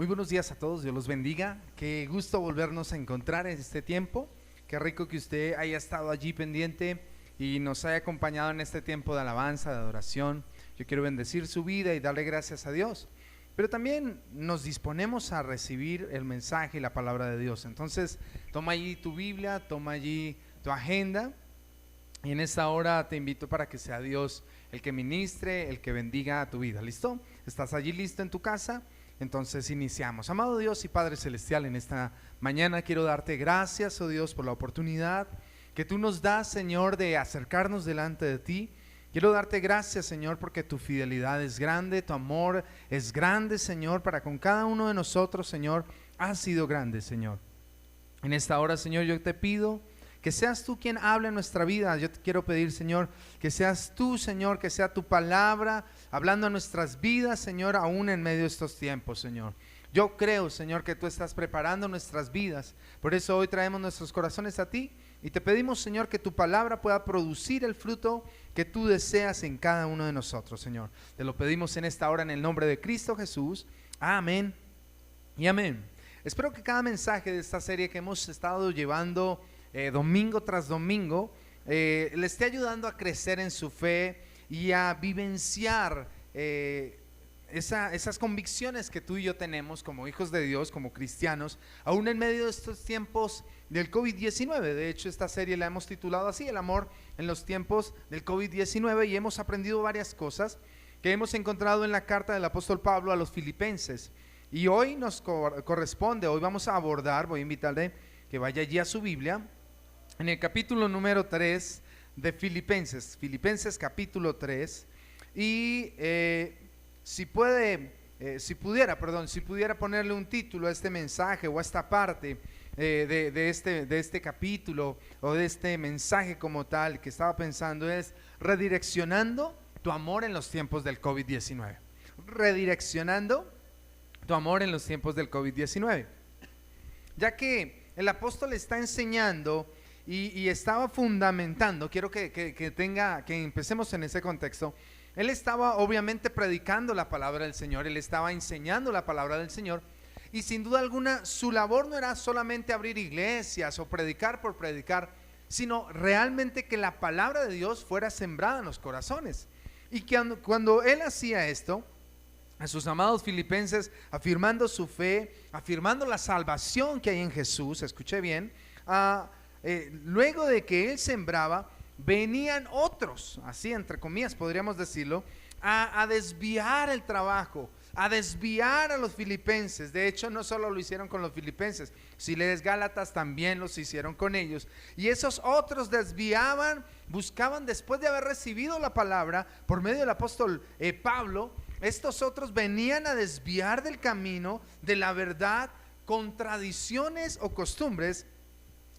Muy buenos días a todos, Dios los bendiga. Qué gusto volvernos a encontrar en este tiempo. Qué rico que usted haya estado allí pendiente y nos haya acompañado en este tiempo de alabanza, de adoración. Yo quiero bendecir su vida y darle gracias a Dios. Pero también nos disponemos a recibir el mensaje y la palabra de Dios. Entonces, toma allí tu Biblia, toma allí tu agenda. Y en esta hora te invito para que sea Dios el que ministre, el que bendiga tu vida. ¿Listo? ¿Estás allí listo en tu casa? Entonces iniciamos. Amado Dios y Padre Celestial, en esta mañana quiero darte gracias, oh Dios, por la oportunidad que tú nos das, Señor, de acercarnos delante de ti. Quiero darte gracias, Señor, porque tu fidelidad es grande, tu amor es grande, Señor, para con cada uno de nosotros, Señor, has sido grande, Señor. En esta hora, Señor, yo te pido que seas tú quien hable en nuestra vida. Yo te quiero pedir, Señor, que seas tú, Señor, que sea tu palabra hablando a nuestras vidas, Señor, aún en medio de estos tiempos, Señor. Yo creo, Señor, que tú estás preparando nuestras vidas. Por eso hoy traemos nuestros corazones a ti y te pedimos, Señor, que tu palabra pueda producir el fruto que tú deseas en cada uno de nosotros, Señor. Te lo pedimos en esta hora en el nombre de Cristo Jesús. Amén y amén. Espero que cada mensaje de esta serie que hemos estado llevando domingo tras domingo le esté ayudando a crecer en su fe y a vivenciar esas convicciones que tú y yo tenemos como hijos de Dios, como cristianos, aún en medio de estos tiempos del COVID-19. De hecho, esta serie la hemos titulado así, El amor en los tiempos del COVID-19, y hemos aprendido varias cosas que hemos encontrado en la carta del apóstol Pablo a los filipenses. Y hoy nos corresponde, hoy vamos a abordar, voy a invitarle que vaya allí a su Biblia, en el capítulo número 3 de Filipenses, Filipenses capítulo 3, y si pudiera ponerle un título a este mensaje o a esta parte de este capítulo o de este mensaje como tal que estaba pensando, es redireccionando tu amor en los tiempos del COVID-19. Redireccionando tu amor en los tiempos del COVID-19. Ya que el apóstol está enseñando y estaba fundamentando, quiero que empecemos en ese contexto. Él estaba obviamente predicando la palabra del Señor, él estaba enseñando la palabra del Señor, y sin duda alguna su labor no era solamente abrir iglesias o predicar por predicar, sino realmente que la palabra de Dios fuera sembrada en los corazones. Y que cuando él hacía esto, a sus amados filipenses, afirmando su fe, afirmando la salvación que hay en Jesús, escuché bien, luego de que él sembraba, venían otros, así entre comillas podríamos decirlo, a desviar el trabajo, a desviar a los filipenses. De hecho, no solo lo hicieron con los filipenses, si lees Gálatas también los hicieron con ellos. Y esos otros desviaban, buscaban, después de haber recibido la palabra por medio del apóstol Pablo, estos otros venían a desviar del camino de la verdad con tradiciones o costumbres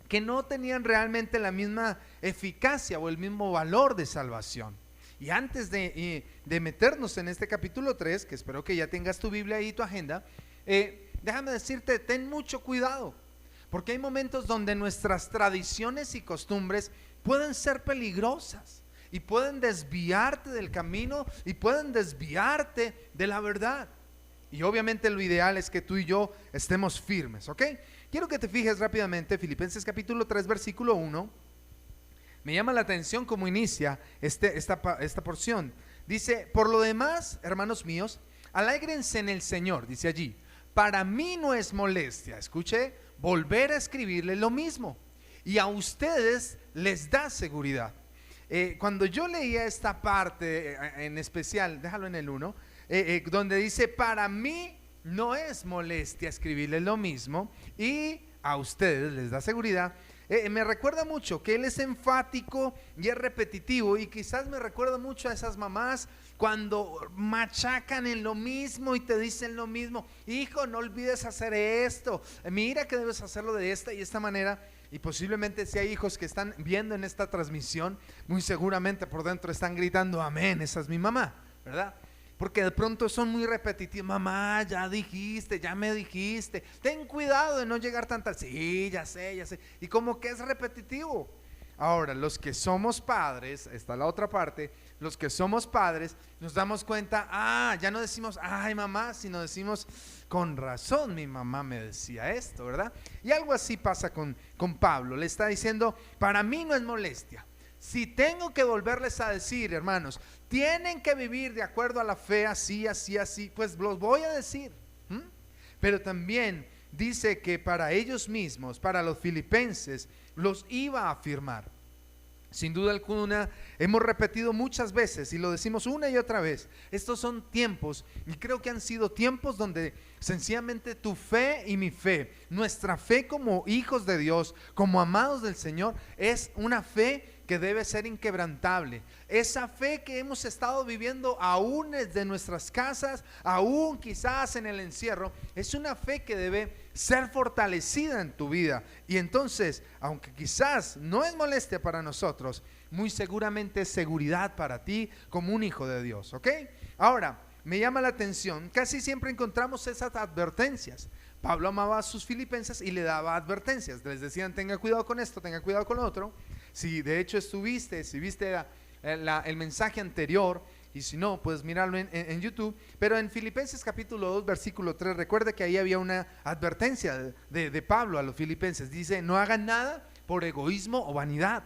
que no tenían realmente la misma eficacia o el mismo valor de salvación. Y antes de meternos en este capítulo 3, que espero que ya tengas tu Biblia ahí y tu agenda, déjame decirte, ten mucho cuidado, porque hay momentos donde nuestras tradiciones y costumbres pueden ser peligrosas y pueden desviarte del camino y pueden desviarte de la verdad. Y obviamente lo ideal es que tú y yo estemos firmes, ¿ok? Quiero que te fijes rápidamente, Filipenses capítulo 3, versículo 1. Me llama la atención cómo inicia esta porción. Dice, por lo demás, hermanos míos, alégrense en el Señor, dice allí. Para mí no es molestia, escuche, volver a escribirle lo mismo. Y a ustedes les da seguridad. Cuando yo leía esta parte en especial, déjalo en el 1, donde dice, para mí no es molestia escribirle lo mismo y a ustedes les da seguridad, me recuerda mucho que él es enfático y es repetitivo, y quizás me recuerda mucho a esas mamás cuando machacan en lo mismo y te dicen lo mismo. Hijo, no olvides hacer esto, mira que debes hacerlo de esta y esta manera. Y posiblemente si hay hijos que están viendo en esta transmisión, muy seguramente por dentro están gritando amén, esa es mi mamá, ¿verdad? Porque de pronto son muy repetitivos. Mamá, ya dijiste, ya me dijiste, ten cuidado de no llegar tan tarde. Sí, ya sé. Y como que es repetitivo. Ahora, los que somos padres, está la otra parte, los que somos padres, nos damos cuenta, ya no decimos, ay mamá, sino decimos, con razón mi mamá me decía esto, ¿verdad? Y algo así pasa con Pablo. Le está diciendo, para mí no es molestia. Si tengo que volverles a decir, hermanos, tienen que vivir de acuerdo a la fe, así, así, así, pues los voy a decir. Pero también dice que para ellos mismos, para los filipenses, los iba a afirmar. Sin duda alguna, hemos repetido muchas veces y lo decimos una y otra vez, estos son tiempos, y creo que han sido tiempos donde sencillamente tu fe y mi fe, nuestra fe como hijos de Dios, como amados del Señor, es una fe que debe ser inquebrantable. Esa fe que hemos estado viviendo aún desde nuestras casas, aún quizás en el encierro, es una fe que debe ser fortalecida en tu vida. Y entonces, aunque quizás no es molestia para nosotros, muy seguramente es seguridad para ti como un hijo de Dios, ¿ok? Ahora, me llama la atención, casi siempre encontramos esas advertencias. Pablo amaba a sus filipenses y le daba advertencias, les decían, tenga cuidado con esto, tenga cuidado con lo otro. Si de hecho si viste el mensaje anterior, y si no, puedes mirarlo en YouTube. Pero en Filipenses capítulo 2 versículo 3, recuerda que ahí había una advertencia de Pablo a los filipenses. Dice, no hagan nada por egoísmo o vanidad.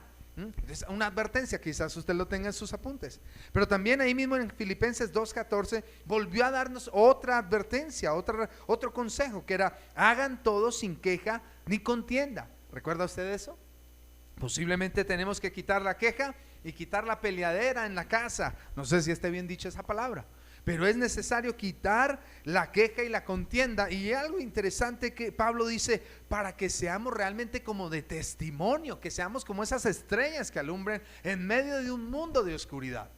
Es una advertencia, quizás usted lo tenga en sus apuntes. Pero también ahí mismo en Filipenses 2:14 volvió a darnos otra advertencia, otro consejo, que era, hagan todo sin queja ni contienda. ¿Recuerda usted eso? Posiblemente tenemos que quitar la queja y quitar la peleadera en la casa. No sé si esté bien dicha esa palabra, pero es necesario quitar la queja y la contienda. Y algo interesante que Pablo dice, para que seamos realmente como de testimonio, que seamos como esas estrellas que alumbren en medio de un mundo de oscuridad.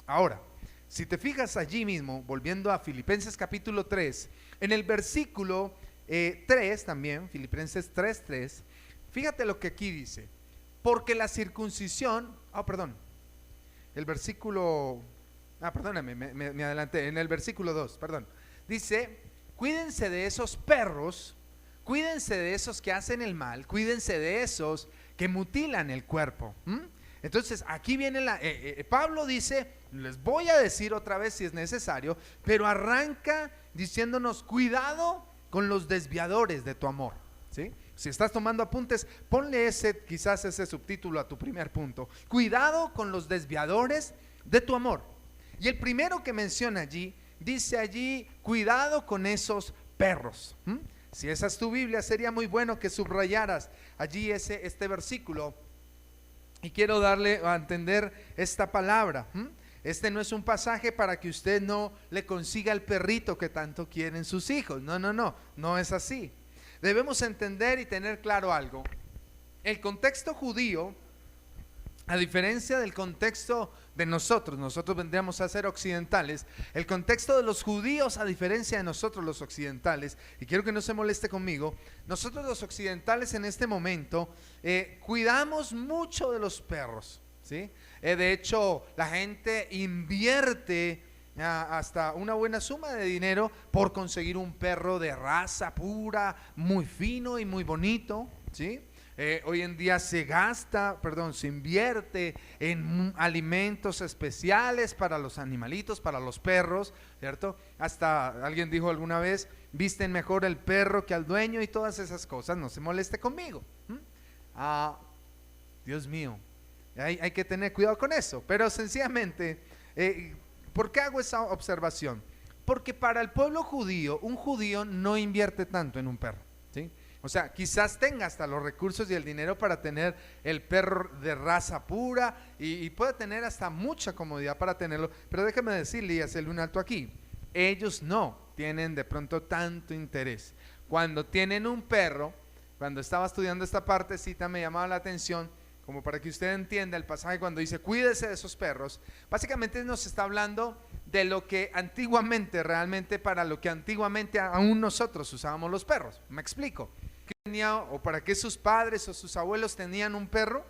Ahora, si te fijas allí mismo, volviendo a Filipenses capítulo 3, en el versículo 3 también, Filipenses 3:3, fíjate lo que aquí dice. Porque la circuncisión, el versículo, perdóname, me adelanté, en el versículo 2, dice, cuídense de esos perros, cuídense de esos que hacen el mal, cuídense de esos que mutilan el cuerpo. Entonces aquí viene Pablo dice, les voy a decir otra vez si es necesario, pero arranca diciéndonos, cuidado con los desviadores de tu amor, ¿sí? Si estás tomando apuntes, ponle quizás ese subtítulo a tu primer punto. Cuidado con los desviadores de tu amor. Y el primero que menciona allí, dice allí, cuidado con esos perros. Si esa es tu Biblia, sería muy bueno que subrayaras allí este versículo. Y quiero darle a entender esta palabra. Este no es un pasaje para que usted no le consiga el perrito que tanto quieren sus hijos. No es así. Debemos entender y tener claro algo. El contexto judío, a diferencia del contexto de nosotros vendríamos a ser occidentales. El contexto de los judíos, a diferencia de nosotros los occidentales, y quiero que no se moleste conmigo, nosotros los occidentales en este momento cuidamos mucho de los perros, ¿sí? De hecho, la gente invierte hasta una buena suma de dinero por conseguir un perro de raza pura, muy fino y muy bonito, ¿sí? Hoy en día se invierte en alimentos especiales para los animalitos, para los perros, ¿cierto? Hasta alguien dijo alguna vez, visten mejor el perro que al dueño y todas esas cosas, no se moleste conmigo. Dios mío, hay que tener cuidado con eso, pero sencillamente, ¿por qué hago esa observación? Porque para el pueblo judío, un judío no invierte tanto en un perro, ¿sí? O sea, quizás tenga hasta los recursos y el dinero para tener el perro de raza pura y puede tener hasta mucha comodidad para tenerlo, pero déjeme decirle y hacerle un alto aquí, ellos no tienen de pronto tanto interés. Cuando tienen un perro, cuando estaba estudiando esta partecita me llamaba la atención, como para que usted entienda el pasaje cuando dice cuídese de esos perros, básicamente nos está hablando de lo que antiguamente, realmente para lo que antiguamente aún nosotros usábamos los perros. Me explico. ¿O para qué sus padres o sus abuelos tenían un perro?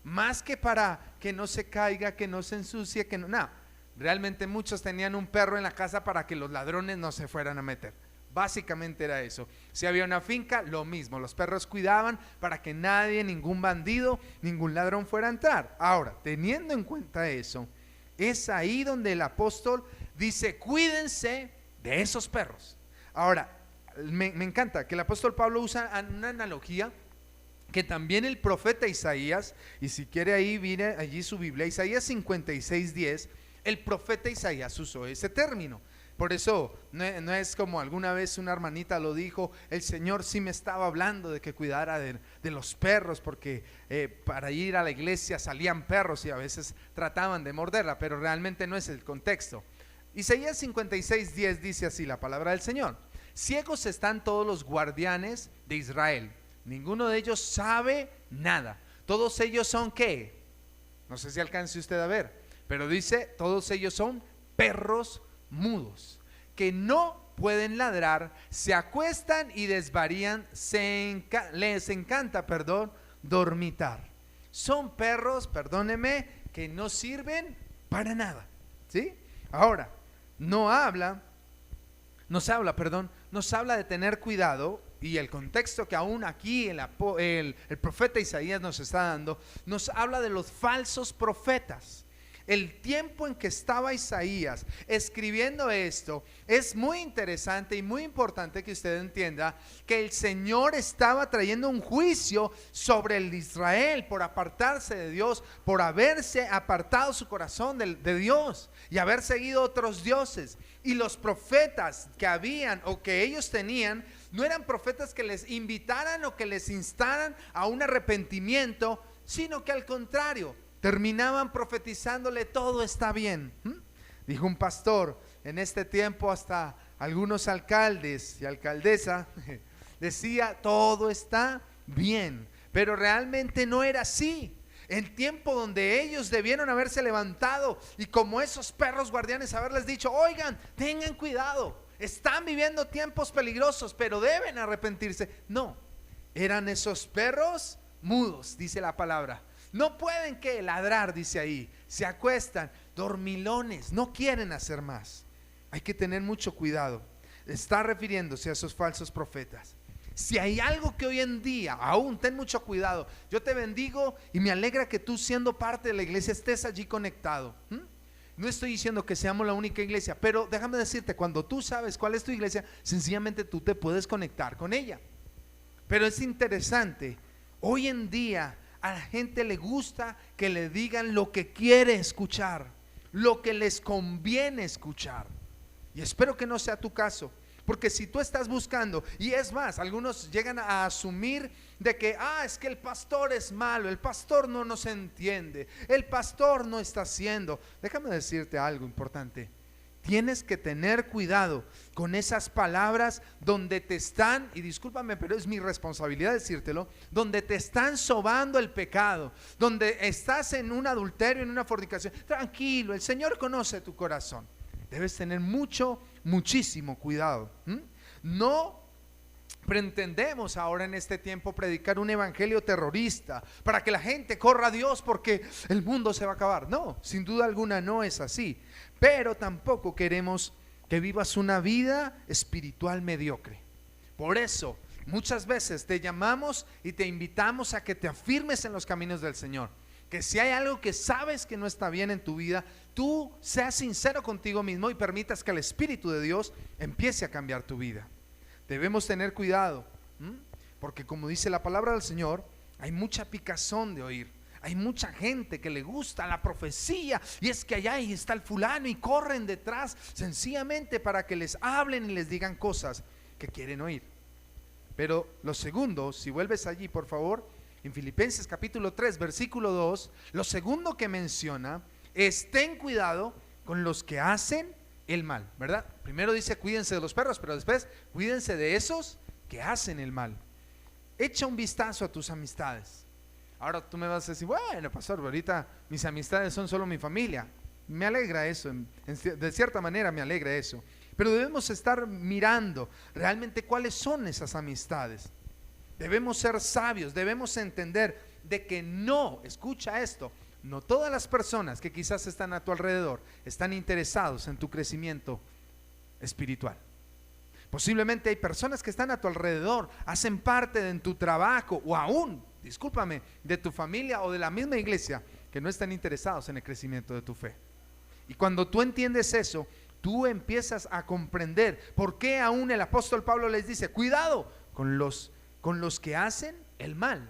Más que para que no se caiga, que no se ensucie, que no, nada. Realmente muchos tenían un perro en la casa para que los ladrones no se fueran a meter. Básicamente era eso. Si había una finca, lo mismo, los perros cuidaban para que nadie, ningún bandido, ningún ladrón fuera a entrar. Ahora, teniendo en cuenta eso, Es ahí donde el apóstol dice, cuídense de esos perros. Ahora, me encanta que el apóstol Pablo usa una analogía que también el profeta Isaías, y si quiere ahí viene allí su Biblia, Isaías 56:10, el profeta Isaías usó ese término. Por eso no es como alguna vez una hermanita lo dijo, el Señor sí me estaba hablando de que cuidara de los perros, porque para ir a la iglesia salían perros y a veces trataban de morderla, pero realmente no es el contexto. Isaías 56:10 dice así la palabra del Señor: ciegos están todos los guardianes de Israel, ninguno de ellos sabe nada. Todos ellos son ¿qué? No sé si alcance usted a ver, pero dice, todos ellos son perros mudos, que no pueden ladrar, se acuestan y desvarían, les encanta, dormitar. Son perros, perdóneme, que no sirven para nada, ¿sí? Ahora, nos habla de tener cuidado, y el contexto que aún aquí el profeta Isaías nos está dando, nos habla de los falsos profetas. El tiempo en que estaba Isaías escribiendo esto, es muy interesante y muy importante que usted entienda que el Señor estaba trayendo un juicio sobre el Israel por apartarse de Dios, por haberse apartado su corazón de Dios y haber seguido otros dioses. Y los profetas que habían o que ellos tenían no eran profetas que les invitaran o que les instaran a un arrepentimiento, sino que al contrario, terminaban profetizándole todo está bien. Dijo un pastor, en este tiempo hasta algunos alcaldes y alcaldesa decía todo está bien, pero realmente no era así. En tiempo donde ellos debieron haberse levantado y como esos perros guardianes haberles dicho, oigan, tengan cuidado, están viviendo tiempos peligrosos, pero deben arrepentirse. No, eran esos perros mudos, dice la palabra. No pueden que ladrar, dice ahí, se acuestan, dormilones, no quieren hacer más. Hay que tener mucho cuidado. Está refiriéndose a esos falsos profetas. Si hay algo que hoy en día, aún ten mucho cuidado. Yo te bendigo y me alegra que tú, siendo parte de la iglesia, estés allí conectado. No estoy diciendo que seamos la única iglesia, pero déjame decirte, cuando tú sabes cuál es tu iglesia, sencillamente tú te puedes conectar con ella. Pero es interesante, hoy en día a la gente le gusta que le digan lo que quiere escuchar, lo que les conviene escuchar. Y espero que no sea tu caso, porque si tú estás buscando, y es más, algunos llegan a asumir de que, es que el pastor es malo, el pastor no nos entiende, el pastor no está haciendo. Déjame decirte algo importante. Tienes que tener cuidado con esas palabras donde te están, y discúlpame, pero es mi responsabilidad decírtelo, donde te están sobando el pecado, donde estás en un adulterio, en una fornicación. Tranquilo, el Señor conoce tu corazón. Debes tener muchísimo cuidado. No pretendemos ahora en este tiempo predicar un evangelio terrorista para que la gente corra a Dios porque el mundo se va a acabar. No, sin duda alguna no es así. Pero tampoco queremos que vivas una vida espiritual mediocre. Por eso muchas veces te llamamos y te invitamos a que te afirmes en los caminos del Señor. Que si hay algo que sabes que no está bien en tu vida, tú seas sincero contigo mismo y permitas que el Espíritu de Dios empiece a cambiar tu vida. Debemos tener cuidado, porque como dice la palabra del Señor, hay mucha picazón de oír. Hay mucha gente que le gusta la profecía, y es que allá ahí está el fulano, y corren detrás sencillamente para que les hablen y les digan cosas que quieren oír. Pero lo segundo, si vuelves allí por favor, en Filipenses capítulo 3 versículo 2, lo segundo que menciona es: ten cuidado con los que hacen el mal, ¿verdad? Primero dice cuídense de los perros, pero después cuídense de esos que hacen el mal. Echa un vistazo a tus amistades. Ahora tú me vas a decir, bueno, pastor, ahorita mis amistades son solo mi familia. Me alegra eso, de cierta manera me alegra eso. Pero debemos estar mirando realmente cuáles son esas amistades. Debemos ser sabios, debemos entender de que no, escucha esto, no todas las personas que quizás están a tu alrededor están interesados en tu crecimiento espiritual. Posiblemente hay personas que están a tu alrededor, hacen parte de tu trabajo o aún, discúlpame, de tu familia o de la misma iglesia, que no están interesados en el crecimiento de tu fe. Y cuando tú entiendes eso, tú empiezas a comprender por qué aún el apóstol Pablo les dice, cuidado con los que hacen el mal.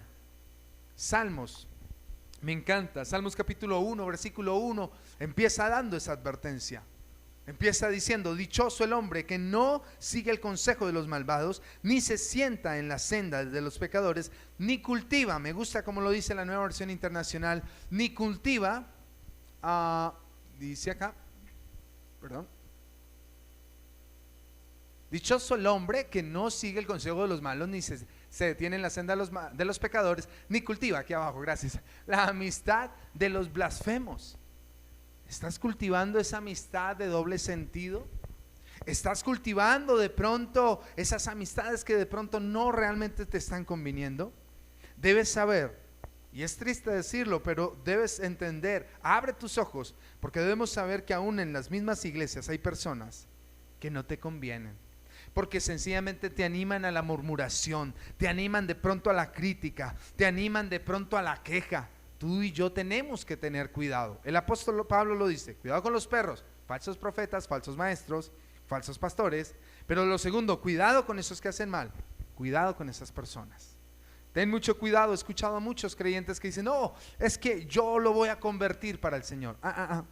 Salmos, me encanta, Salmos capítulo 1, versículo 1, empieza dando esa advertencia. Empieza diciendo, dichoso el hombre que no sigue el consejo de los malvados, ni se sienta en la senda de los pecadores, ni cultiva, me gusta como lo dice la Nueva Versión Internacional, ni cultiva, dice acá, perdón, dichoso el hombre que no sigue el consejo de los malos, ni se detiene en la senda de los pecadores, ni cultiva, aquí abajo, gracias, la amistad de los blasfemos. ¿Estás cultivando esa amistad de doble sentido? ¿Estás cultivando de pronto esas amistades que de pronto no realmente te están conviniendo? Debes saber, y es triste decirlo, pero debes entender, abre tus ojos, porque debemos saber que aún en las mismas iglesias hay personas que no te convienen, porque sencillamente te animan a la murmuración, te animan de pronto a la crítica, te animan de pronto a la queja. Tú y yo tenemos que tener cuidado. El apóstol Pablo lo dice, cuidado con los perros, falsos profetas, falsos maestros, falsos pastores. Pero lo segundo, cuidado con esos que hacen mal, cuidado con esas personas. Ten mucho cuidado. He escuchado a muchos creyentes que dicen, no, es que yo lo voy a convertir para el Señor.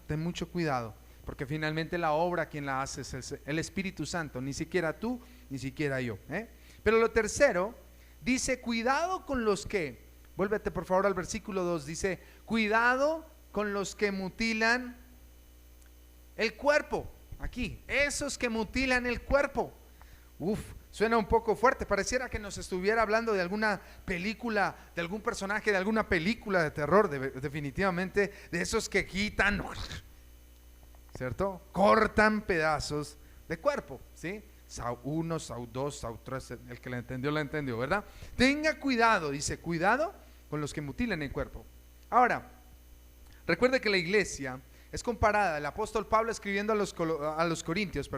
Ten mucho cuidado, porque finalmente la obra quien la hace es el Espíritu Santo, ni siquiera tú, ni siquiera yo. Pero lo tercero, dice, cuidado con los que, vuélvete por favor al versículo 2, dice, cuidado con los que mutilan el cuerpo. Aquí, esos que mutilan el cuerpo. Suena un poco fuerte, pareciera que nos estuviera hablando de alguna película, de algún personaje de alguna película de terror, definitivamente, de esos que quitan, ¿cierto? Cortan pedazos de cuerpo, ¿sí? Saúl 1, Saúl 2, Saúl 3, el que la entendió, ¿verdad? Tenga cuidado, dice, cuidado con los que mutilan el cuerpo. Ahora, recuerde que la iglesia es comparada, el apóstol Pablo escribiendo a los Corintios,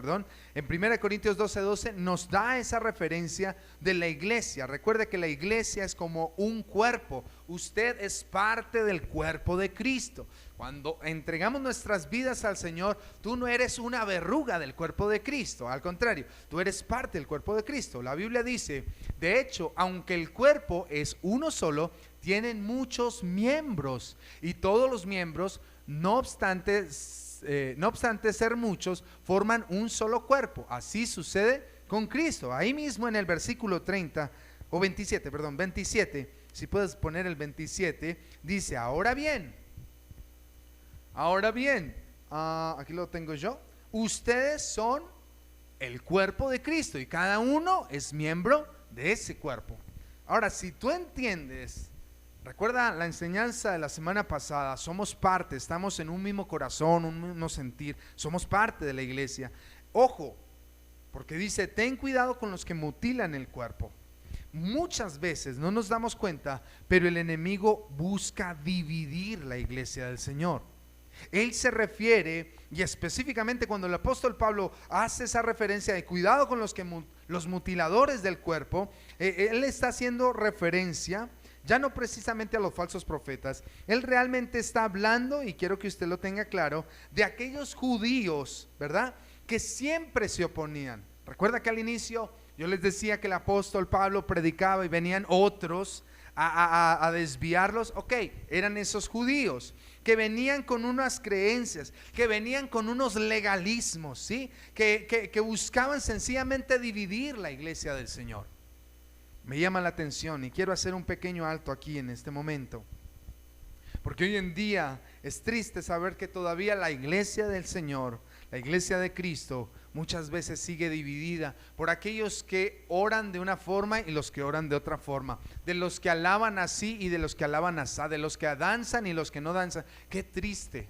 en 1 Corintios 12:12 nos da esa referencia de la iglesia. Recuerde que la iglesia es como un cuerpo, usted es parte del cuerpo de Cristo. Cuando entregamos nuestras vidas al Señor, tú no eres una verruga del cuerpo de Cristo, al contrario, tú eres parte del cuerpo de Cristo. La Biblia dice, de hecho, aunque el cuerpo es uno solo, tienen muchos miembros y todos los miembros, no obstante ser muchos, forman un solo cuerpo. Así sucede con Cristo. Ahí mismo en el versículo 30 o 27, si puedes poner el 27, dice, ahora bien, aquí lo tengo yo, ustedes son el cuerpo de Cristo y cada uno es miembro de ese cuerpo. Ahora, si tú entiendes, recuerda la enseñanza de la semana pasada, somos parte, estamos en un mismo corazón, un mismo sentir, somos parte de la iglesia. Ojo, porque dice, ten cuidado con los que mutilan el cuerpo. Muchas veces no nos damos cuenta, pero el enemigo busca dividir la iglesia del Señor. Él se refiere, y específicamente cuando el apóstol Pablo hace esa referencia de cuidado con los mutiladores del cuerpo, él está haciendo referencia ya no precisamente a los falsos profetas. Él realmente está hablando, y quiero que usted lo tenga claro, de aquellos judíos, ¿verdad?, que siempre se oponían. Recuerda que al inicio yo les decía que el apóstol Pablo predicaba y venían otros a desviarlos. Ok, eran esos judíos que venían con unas creencias, que venían con unos legalismos, ¿sí?, que buscaban sencillamente dividir la iglesia del Señor. Me llama la atención y quiero hacer un pequeño alto aquí en este momento, porque hoy en día es triste saber que todavía la iglesia del Señor, la iglesia de Cristo, muchas veces sigue dividida por aquellos que oran de una forma y los que oran de otra forma, de los que alaban así y de los que alaban asá, de los que danzan y los que no danzan. Qué triste.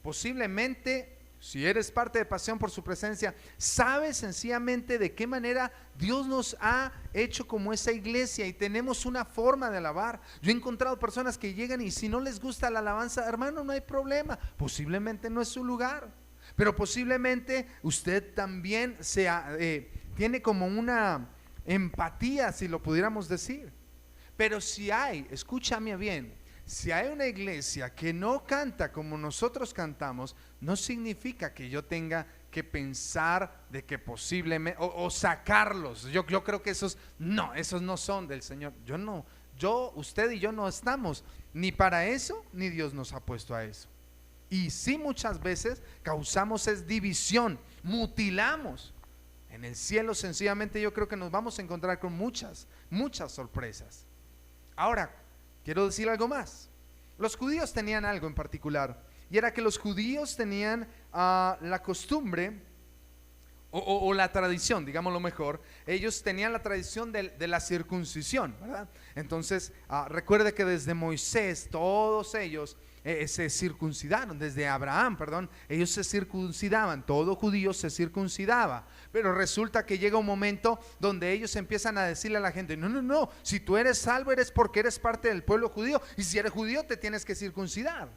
Posiblemente, si eres parte de Pasión por su Presencia, sabes sencillamente de qué manera Dios nos ha hecho como esa iglesia y tenemos una forma de alabar. Yo he encontrado personas que llegan y si no les gusta la alabanza, hermano, no hay problema, posiblemente no es su lugar, pero posiblemente usted también tiene como una empatía, si lo pudiéramos decir. Pero si hay, escúchame bien, si hay una iglesia que no canta como nosotros cantamos, no significa que yo tenga que pensar de que posiblemente o sacarlos. Yo creo que esos no son del Señor. Usted y yo no estamos ni para eso, ni Dios nos ha puesto a eso. Y sí, muchas veces causamos es división, mutilamos. En el cielo sencillamente yo creo que nos vamos a encontrar con muchas sorpresas. Ahora, quiero decir algo más. Los judíos tenían algo en particular, y era que los judíos tenían la costumbre o la tradición, digámoslo mejor. Ellos tenían la tradición de la circuncisión, ¿verdad? Entonces, recuerde que desde Moisés todos ellos se circuncidaron, desde Abraham, perdón, ellos se circuncidaban, todo judío se circuncidaba. Pero resulta que llega un momento donde ellos empiezan a decirle a la gente: no, si tú eres salvo eres porque eres parte del pueblo judío, y si eres judío te tienes que circuncidar.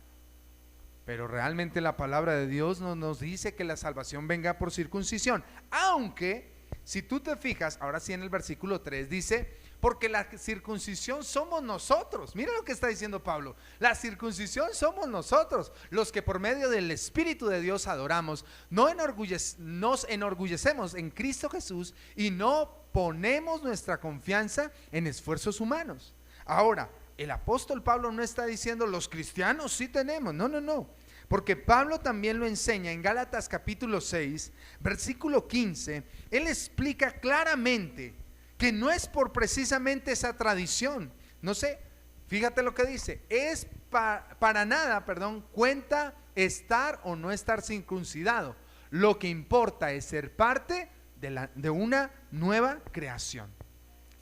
Pero realmente la palabra de Dios no nos dice que la salvación venga por circuncisión, aunque si tú te fijas, ahora sí en el versículo 3 dice: porque la circuncisión somos nosotros. Mira lo que está diciendo Pablo: la circuncisión somos nosotros, los que por medio del Espíritu de Dios adoramos, nos enorgullecemos en Cristo Jesús y no ponemos nuestra confianza en esfuerzos humanos. Ahora, el apóstol Pablo no está diciendo los cristianos sí tenemos, no, porque Pablo también lo enseña en Gálatas capítulo 6, versículo 15. Él explica claramente que no es por precisamente esa tradición. No sé, fíjate lo que dice: es para nada, cuenta estar o no estar circuncidado. Lo que importa es ser parte de una nueva creación.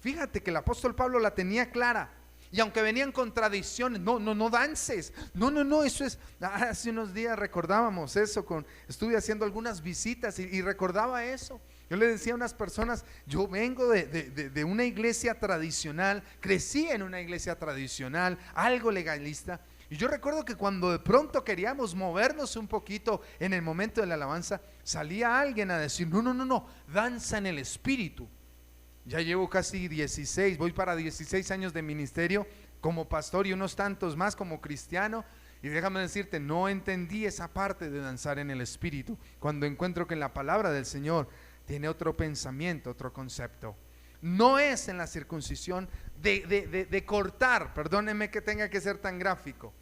Fíjate que el apóstol Pablo la tenía clara. Y aunque venían contradicciones, no dances, no, eso es, hace unos días recordábamos eso, estuve haciendo algunas visitas y recordaba eso. Yo le decía a unas personas: yo vengo de una iglesia tradicional, crecí en una iglesia tradicional, algo legalista, y yo recuerdo que cuando de pronto queríamos movernos un poquito en el momento de la alabanza, salía alguien a decir: no, danza en el espíritu. Ya llevo casi 16, voy para 16 años de ministerio como pastor y unos tantos más como cristiano, y déjame decirte, no entendí esa parte de danzar en el espíritu, cuando encuentro que la palabra del Señor tiene otro pensamiento, otro concepto. No es en la circuncisión de cortar, perdónenme que tenga que ser tan gráfico.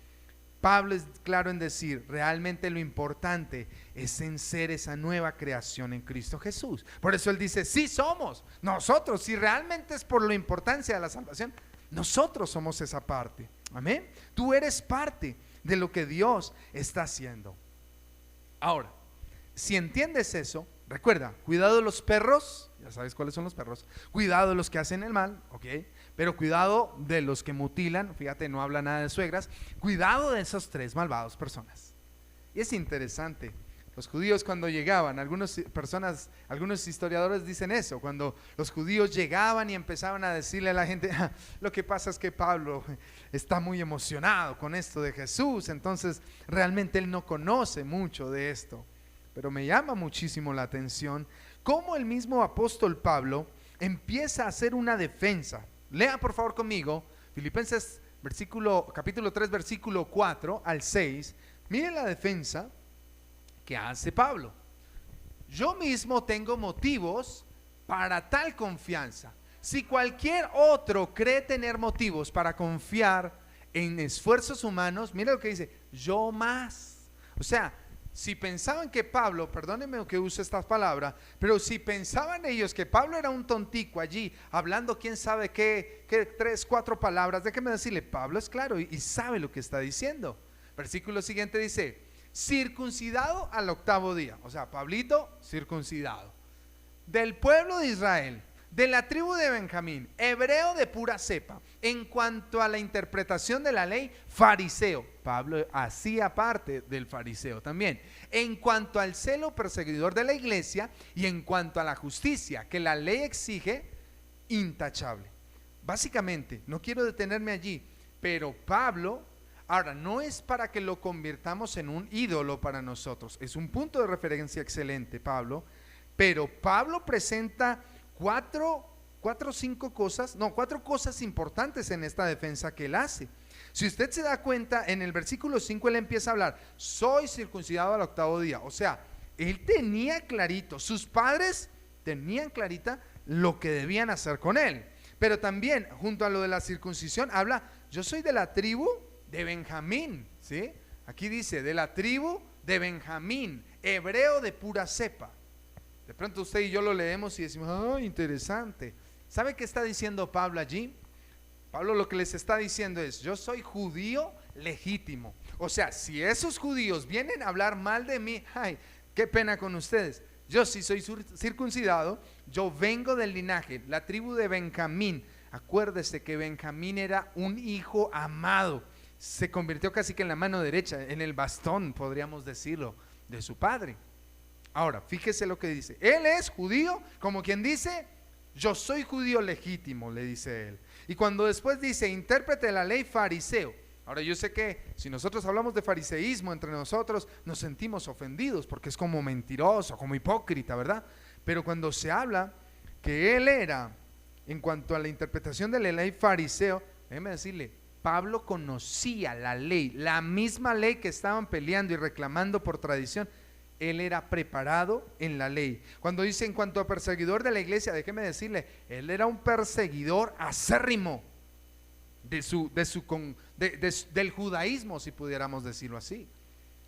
Pablo es claro en decir: realmente lo importante es en ser esa nueva creación en Cristo Jesús. Por eso él dice: sí somos nosotros, si realmente es por la importancia de la salvación, nosotros somos esa parte. Amén. Tú eres parte de lo que Dios está haciendo. Ahora, si entiendes eso, recuerda, cuidado de los perros, ya sabes cuáles son los perros, cuidado de los que hacen el mal, ok, pero cuidado de los que mutilan. Fíjate, no habla nada de suegras. Cuidado de esos tres malvados personas. Y es interesante, los judíos cuando llegaban, algunos historiadores dicen eso, cuando los judíos llegaban y empezaban a decirle a la gente: lo que pasa es que Pablo está muy emocionado con esto de Jesús, entonces realmente él no conoce mucho de esto. Pero me llama muchísimo la atención cómo el mismo apóstol Pablo empieza a hacer una defensa. Lea por favor conmigo Filipenses capítulo 3 versículo 4 al 6. Miren la defensa que hace Pablo: yo mismo tengo motivos para tal confianza. Si cualquier otro cree tener motivos para confiar en esfuerzos humanos, mira lo que dice: yo más. O sea, si pensaban que Pablo, perdónenme que use estas palabras, pero si pensaban ellos que Pablo era un tontico allí, hablando quién sabe qué 3, 4 palabras, déjenme decirle, Pablo es claro y sabe lo que está diciendo. Versículo siguiente dice: circuncidado al 8º día. O sea, Pablito circuncidado, del pueblo de Israel, de la tribu de Benjamín, hebreo de pura cepa. En cuanto a la interpretación de la ley, fariseo. Pablo hacía parte del fariseo también. En cuanto al celo, perseguidor de la iglesia. Y en cuanto a la justicia que la ley exige, intachable. Básicamente, no quiero detenerme allí, pero Pablo, ahora, no es para que lo convirtamos en un ídolo para nosotros, es un punto de referencia excelente, Pablo, pero Pablo presenta cuatro cosas importantes en esta defensa que él hace. Si usted se da cuenta, en el versículo 5 él empieza a hablar, soy circuncidado al 8º día. O sea, él tenía clarito, sus padres tenían clarita lo que debían hacer con él. Pero también, junto a lo de la circuncisión, habla, yo soy de la tribu de Benjamín, ¿sí? Aquí dice, de la tribu de Benjamín, hebreo de pura cepa. De pronto usted y yo lo leemos y decimos, ¡ay, interesante! ¿Sabe qué está diciendo Pablo allí? Pablo lo que les está diciendo es, yo soy judío legítimo. O sea, si esos judíos vienen a hablar mal de mí, ¡ay, qué pena con ustedes! Yo sí soy circuncidado, yo vengo del linaje, la tribu de Benjamín. Acuérdese que Benjamín era un hijo amado, se convirtió casi que en la mano derecha, en el bastón, podríamos decirlo, de su padre. Ahora, fíjese lo que dice, él es judío, como quien dice, yo soy judío legítimo, le dice él. Y cuando después dice, intérprete de la ley, fariseo. Ahora yo sé que si nosotros hablamos de fariseísmo entre nosotros, nos sentimos ofendidos porque es como mentiroso, como hipócrita, ¿verdad? Pero cuando se habla que él era, en cuanto a la interpretación de la ley, fariseo, déjeme decirle, Pablo conocía la ley, la misma ley que estaban peleando y reclamando por tradición. Él era preparado en la ley. Cuando dice en cuanto a perseguidor de la iglesia, déjeme decirle, él era un perseguidor acérrimo del judaísmo, si pudiéramos decirlo así.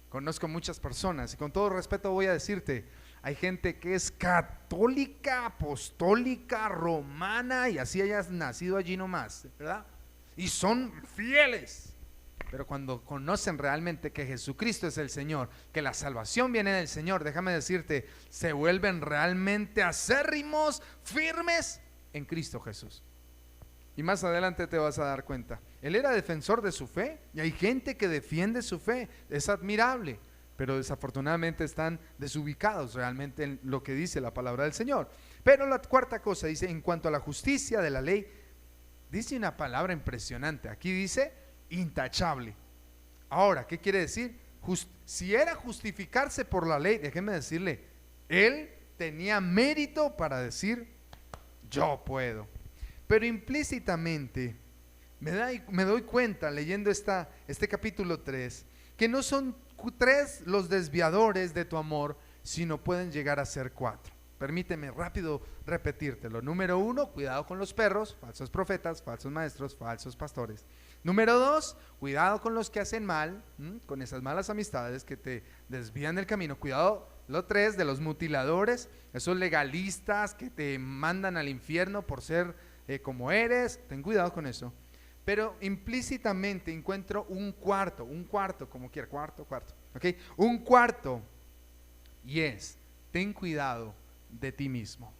Conozco muchas personas y con todo respeto voy a decirte, hay gente que es católica, apostólica, romana y así hayas nacido allí nomás, ¿verdad? Y son fieles. Pero cuando conocen realmente que Jesucristo es el Señor, que la salvación viene del Señor, déjame decirte, se vuelven realmente acérrimos, firmes en Cristo Jesús. Y más adelante te vas a dar cuenta, él era defensor de su fe y hay gente que defiende su fe, es admirable, pero desafortunadamente están desubicados realmente en lo que dice la palabra del Señor. Pero la cuarta cosa dice, en cuanto a la justicia de la ley, dice una palabra impresionante, aquí dice intachable. Ahora, ¿qué quiere decir? Si era justificarse por la ley, déjeme decirle, él tenía mérito para decir, yo puedo. Pero implícitamente me doy cuenta leyendo este capítulo 3, que no son 3 los desviadores de tu amor, sino pueden llegar a ser 4. Permíteme rápido repetírtelo. Número 1, cuidado con los perros, falsos profetas, falsos maestros, falsos pastores. Número 2, cuidado con los que hacen mal, con esas malas amistades que te desvían del camino. Cuidado, lo 3, de los mutiladores, esos legalistas que te mandan al infierno por ser como eres. Ten cuidado con eso. Pero implícitamente encuentro un cuarto, como quiera, cuarto, ¿ok? Un cuarto, y es, ten cuidado de ti mismo.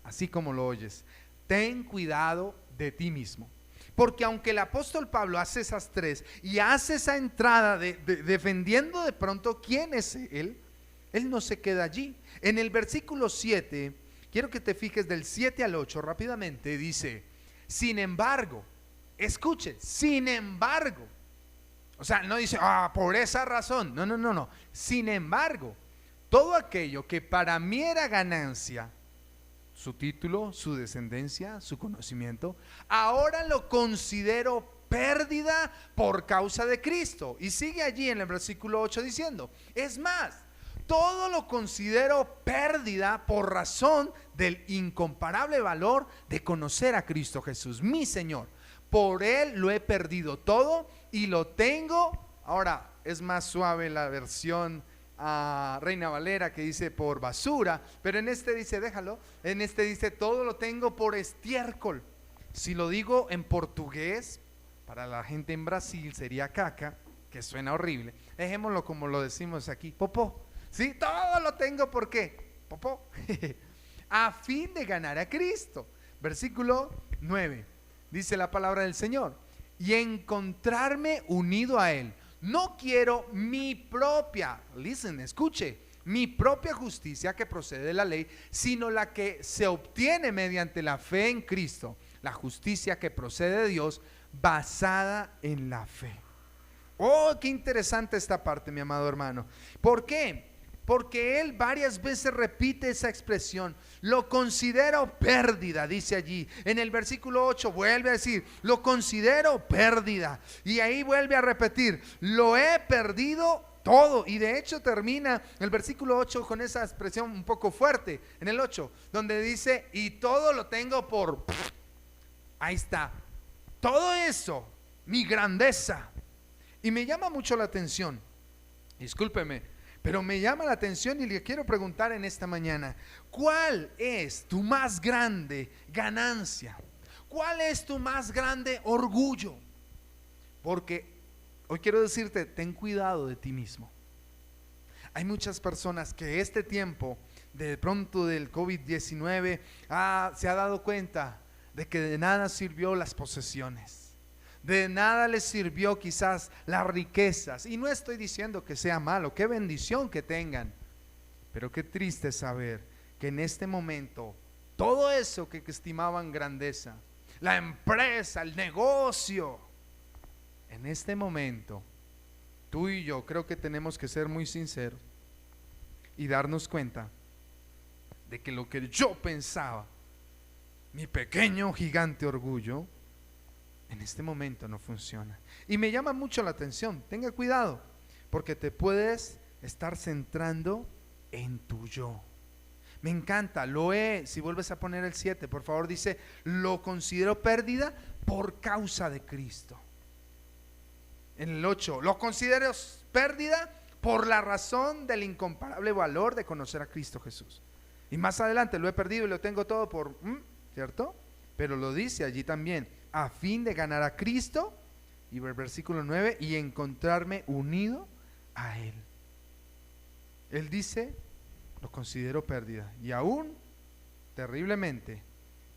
Así como lo oyes, ten cuidado de ti mismo. Porque aunque el apóstol Pablo hace esas 3 y hace esa entrada defendiendo de pronto quién es él no se queda allí. En el versículo 7, quiero que te fijes del 7 al 8 rápidamente, dice, sin embargo, escuche, sin embargo, o sea, no dice, por esa razón, no, sin embargo, todo aquello que para mí era ganancia, su título, su descendencia, su conocimiento, ahora lo considero pérdida por causa de Cristo. Y sigue allí en el versículo 8 diciendo, es más, todo lo considero pérdida por razón del incomparable valor de conocer a Cristo Jesús, mi Señor. Por Él lo he perdido todo y lo tengo. Ahora es más suave la versión Reina Valera, que dice por basura, pero en este dice, déjalo, en este dice, todo lo tengo por estiércol. Si lo digo en portugués, para la gente en Brasil sería caca, que suena horrible. Dejémoslo como lo decimos aquí, popó. Sí, todo lo tengo, ¿por qué? Popó. A fin de ganar a Cristo. Versículo 9, dice la palabra del Señor, y encontrarme unido a Él. No quiero mi propia, escuche, mi propia justicia que procede de la ley, sino la que se obtiene mediante la fe en Cristo, la justicia que procede de Dios basada en la fe. Oh, qué interesante esta parte, mi amado hermano. ¿Por qué? porque él varias veces repite esa expresión. Lo considero pérdida, dice allí. En el versículo 8 vuelve a decir, lo considero pérdida. Y ahí vuelve a repetir, lo he perdido todo. Y de hecho termina el versículo 8 con esa expresión un poco fuerte, en el 8, donde dice, y todo lo tengo por... Ahí está, todo eso, mi grandeza. Y me llama mucho la atención, discúlpeme, pero me llama la atención y le quiero preguntar en esta mañana, ¿cuál es tu más grande ganancia? ¿Cuál es tu más grande orgullo? Porque hoy quiero decirte, ten cuidado de ti mismo. Hay muchas personas que este tiempo, de pronto del COVID-19, se ha dado cuenta de que de nada sirvió las posesiones, de nada les sirvió quizás las riquezas. Y no estoy diciendo que sea malo, qué bendición que tengan, pero qué triste saber que en este momento todo eso que estimaban grandeza, la empresa, el negocio, en este momento tú y yo creo que tenemos que ser muy sinceros y darnos cuenta de que lo que yo pensaba, mi pequeño gigante orgullo, en este momento no funciona. Y me llama mucho la atención, tenga cuidado, porque te puedes estar centrando en tu yo. Me encanta, si vuelves a poner el 7, por favor, dice, lo considero pérdida por causa de Cristo. En el 8, lo considero pérdida por la razón del incomparable valor de conocer a Cristo Jesús. Y más adelante, lo he perdido y lo tengo todo por... ¿cierto? Pero lo dice allí también, a fin de ganar a Cristo, y el versículo 9, y encontrarme unido a Él. Él dice, lo considero pérdida, y aún terriblemente,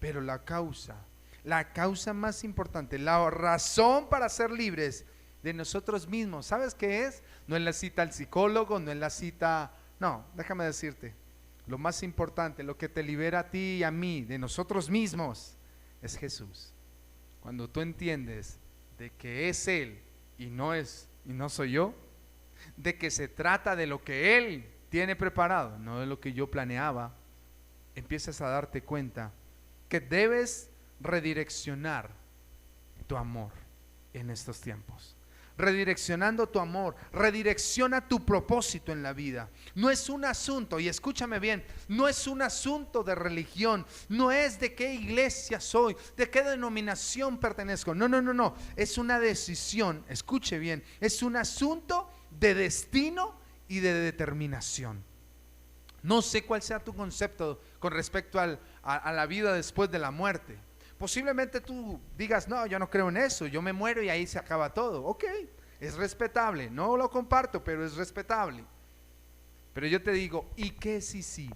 pero la causa más importante, la razón para ser libres de nosotros mismos, ¿sabes qué es? No es la cita al psicólogo, no es la cita, no, déjame decirte, lo más importante, lo que te libera a ti y a mí de nosotros mismos es Jesús. Cuando tú entiendes de que es Él y no soy yo, de que se trata de lo que Él tiene preparado, no de lo que yo planeaba, empiezas a darte cuenta que debes redireccionar tu amor en estos tiempos. Redireccionando tu amor, redirecciona tu propósito en la vida. No es un asunto, y escúchame bien, no es un asunto de religión, no es de qué iglesia soy, de qué denominación pertenezco, no, es una decisión, escuche bien, es un asunto de destino y de determinación. No sé cuál sea tu concepto con respecto a la vida después de la muerte. Posiblemente tú digas, no, yo no creo en eso, yo me muero y ahí se acaba todo. Ok, es respetable, no lo comparto, pero es respetable. Pero yo te digo, ¿y qué si sí?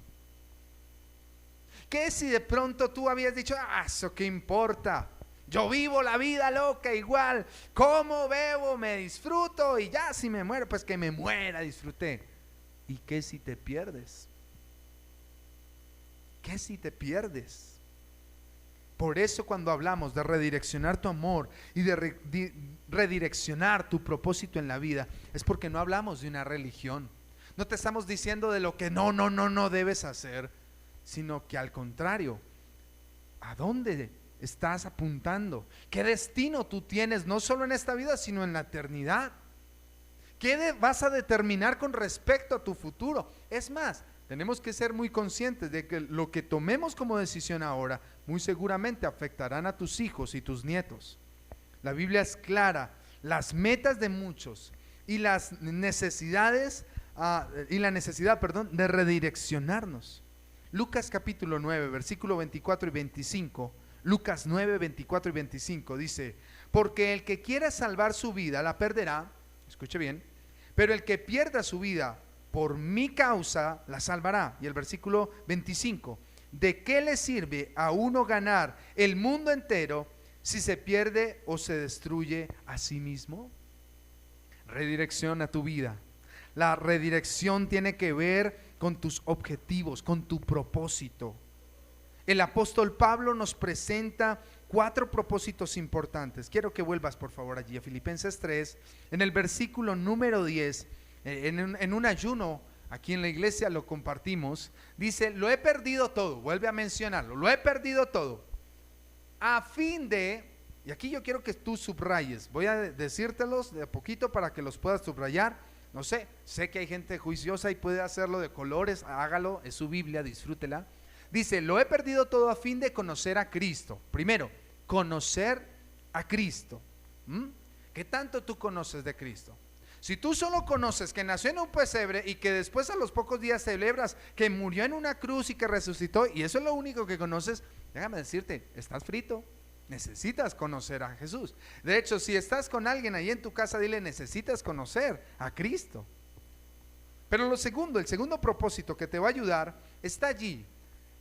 ¿Qué si de pronto tú habías dicho, eso qué importa? Yo vivo la vida loca igual, como, bebo, me disfruto y ya si me muero, pues que me muera, disfruté. ¿Y qué si te pierdes? ¿Qué si te pierdes? Por eso cuando hablamos de redireccionar tu amor y de redireccionar tu propósito en la vida, es porque no hablamos de una religión. No te estamos diciendo de lo que no debes hacer, sino que al contrario, ¿a dónde estás apuntando? ¿Qué destino tú tienes, no solo en esta vida, sino en la eternidad? ¿Qué vas a determinar con respecto a tu futuro? Es más, tenemos que ser muy conscientes de que lo que tomemos como decisión ahora muy seguramente afectarán a tus hijos y tus nietos. La Biblia es clara, las metas de muchos y las necesidades y la necesidad, de redireccionarnos. Lucas capítulo 9, versículo 24 y 25. Lucas 9, 24 y 25 dice: porque el que quiera salvar su vida la perderá, escuche bien, pero el que pierda su vida por mi causa la salvará. Y el versículo 25: ¿de qué le sirve a uno ganar el mundo entero si se pierde o se destruye a sí mismo? Redirecciona tu vida. La redirección tiene que ver con tus objetivos, con tu propósito. El apóstol Pablo nos presenta 4 propósitos importantes. Quiero que vuelvas por favor allí a Filipenses 3, en el versículo número 10. En un ayuno aquí en la iglesia lo compartimos, dice, lo he perdido todo, vuelve a mencionarlo, lo he perdido todo, a fin de, y aquí yo quiero que tú subrayes, voy a decírtelos de a poquito para que los puedas subrayar, no sé que hay gente juiciosa y puede hacerlo de colores, hágalo, es su Biblia, disfrútela. Dice, lo he perdido todo a fin de conocer a Cristo. Primero, conocer a Cristo. ¿Qué tanto tú conoces de Cristo? Si tú solo conoces que nació en un pesebre y que después a los pocos días celebras que murió en una cruz y que resucitó, y eso es lo único que conoces, déjame decirte, estás frito. Necesitas conocer a Jesús. De hecho, si estás con alguien ahí en tu casa, dile, necesitas conocer a Cristo. Pero el segundo propósito que te va a ayudar está allí: